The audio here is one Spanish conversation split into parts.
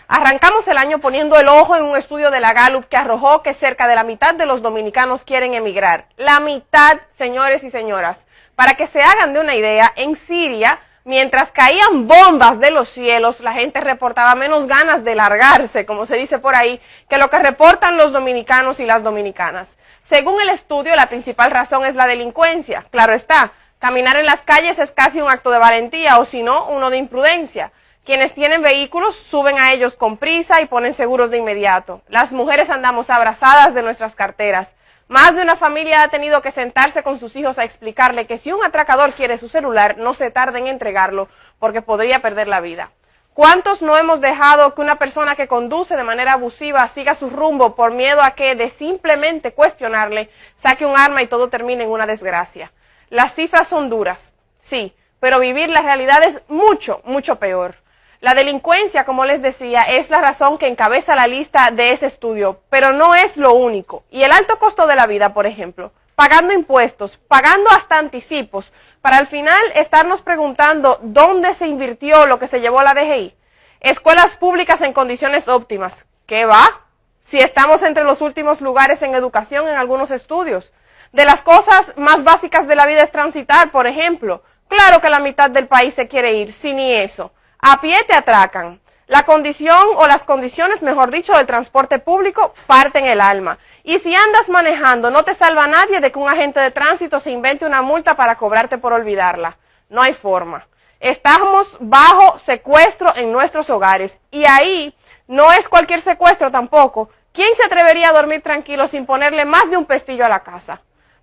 Arrancamos el año poniendo el ojo en un estudio de la Gallup que arrojó que cerca de la mitad de los dominicanos quieren emigrar. La mitad, señores y señoras. Para que se hagan de una idea, en Siria, mientras caían bombas de los cielos, la gente reportaba menos ganas de largarse, como se dice por ahí, que lo que reportan los dominicanos y las dominicanas. Según el estudio, la principal razón es la delincuencia. Claro está, caminar en las calles es casi un acto de valentía, o si no, uno de imprudencia. Quienes tienen vehículos suben a ellos con prisa y ponen seguros de inmediato. Las mujeres andamos abrazadas de nuestras carteras. Más de una familia ha tenido que sentarse con sus hijos a explicarle que si un atracador quiere su celular, no se tarde en entregarlo porque podría perder la vida. ¿Cuántos no hemos dejado que una persona que conduce de manera abusiva siga su rumbo por miedo a que de simplemente cuestionarle saque un arma y todo termine en una desgracia? Las cifras son duras, sí, pero vivir la realidad es mucho, mucho peor. La delincuencia, como les decía, es la razón que encabeza la lista de ese estudio, pero no es lo único. Y el alto costo de la vida, por ejemplo, pagando impuestos, pagando hasta anticipos, para al final estarnos preguntando dónde se invirtió lo que se llevó la DGI. Escuelas públicas en condiciones óptimas. ¿Qué va? Si estamos entre los últimos lugares en educación en algunos estudios. De las cosas más básicas de la vida es transitar, por ejemplo. Claro que la mitad del país se quiere ir, si ni eso. A pie te atracan. La condición o las condiciones, mejor dicho, del transporte público parten el alma. Y si andas manejando, no te salva nadie de que un agente de tránsito se invente una multa para cobrarte por olvidarla. No hay forma. Estamos bajo secuestro en nuestros hogares. Y ahí no es cualquier secuestro tampoco. ¿Quién se atrevería a dormir tranquilo sin ponerle más de un pestillo a la casa?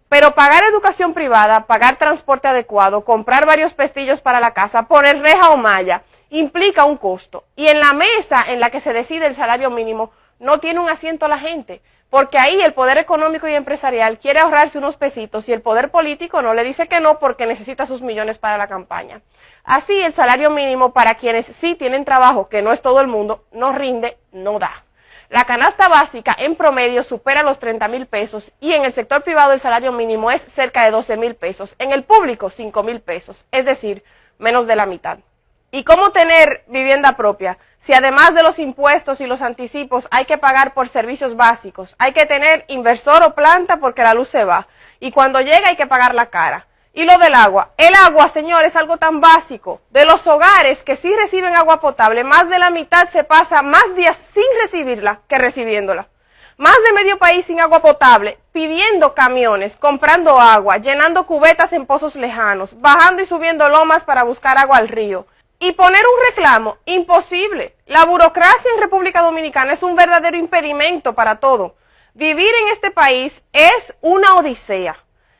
Pero pagar educación privada, pagar transporte adecuado, comprar varios pestillos para la casa, poner reja o malla, implica un costo. Y en la mesa en la que se decide el salario mínimo no tiene un asiento la gente, porque ahí el poder económico y empresarial quiere ahorrarse unos pesitos y el poder político no le dice que no porque necesita sus millones para la campaña. Así el salario mínimo para quienes sí tienen trabajo, que no es todo el mundo, no rinde, no da. La canasta básica en promedio supera los 30,000 pesos y en el sector privado el salario mínimo es cerca de 12,000 pesos, en el público 5,000 pesos, es decir, menos de la mitad. ¿Y cómo tener vivienda propia? Si además de los impuestos y los anticipos hay que pagar por servicios básicos, hay que tener inversor o planta porque la luz se va, y cuando llega hay que pagar la cara. Y lo del agua. El agua, señores, es algo tan básico. De los hogares que sí reciben agua potable, más de la mitad se pasa más días sin recibirla que recibiéndola. Más de medio país sin agua potable, pidiendo camiones, comprando agua, llenando cubetas en pozos lejanos, bajando y subiendo lomas para buscar agua al río. Y poner un reclamo, imposible. La burocracia en República Dominicana es un verdadero impedimento para todo. Vivir en este país es una odisea.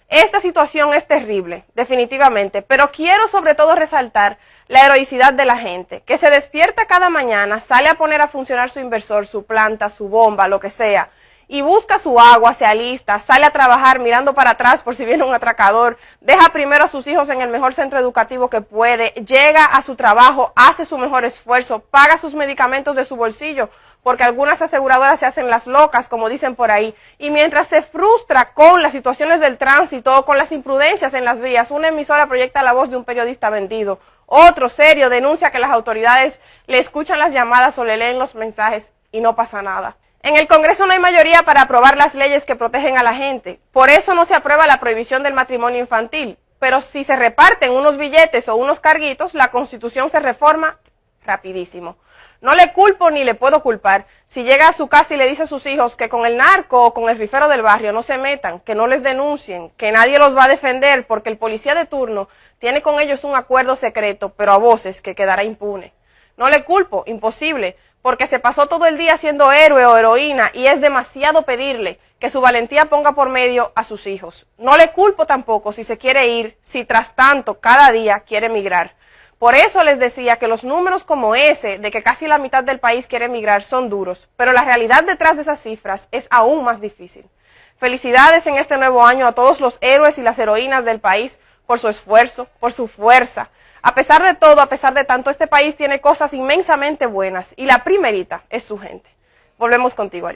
Esta situación es terrible, definitivamente, pero quiero sobre todo resaltar la heroicidad de la gente, que se despierta cada mañana, sale a poner a funcionar su inversor, su planta, su bomba, lo que sea, y busca su agua, se alista, sale a trabajar mirando para atrás por si viene un atracador, deja primero a sus hijos en el mejor centro educativo que puede, llega a su trabajo, hace su mejor esfuerzo, paga sus medicamentos de su bolsillo, porque algunas aseguradoras se hacen las locas, como dicen por ahí, y mientras se frustra con las situaciones del tránsito o con las imprudencias en las vías, una emisora proyecta la voz de un periodista vendido, otro serio denuncia que las autoridades le escuchan las llamadas o le leen los mensajes y no pasa nada. En el Congreso no hay mayoría para aprobar las leyes que protegen a la gente, por eso no se aprueba la prohibición del matrimonio infantil, pero si se reparten unos billetes o unos carguitos, la Constitución se reforma rapidísimo. No le culpo ni le puedo culpar si llega a su casa y le dice a sus hijos que con el narco o con el rifero del barrio no se metan, que no les denuncien, que nadie los va a defender porque el policía de turno tiene con ellos un acuerdo secreto, pero a voces que quedará impune. No le culpo, imposible, porque se pasó todo el día siendo héroe o heroína y es demasiado pedirle que su valentía ponga por medio a sus hijos. No le culpo tampoco si se quiere ir, si tras tanto cada día quiere emigrar. Por eso les decía que los números como ese, de que casi la mitad del país quiere emigrar, son duros, pero la realidad detrás de esas cifras es aún más difícil. Felicidades en este nuevo año a todos los héroes y las heroínas del país por su esfuerzo, por su fuerza. A pesar de todo, a pesar de tanto, este país tiene cosas inmensamente buenas y la primerita es su gente. Volvemos contigo, Ari.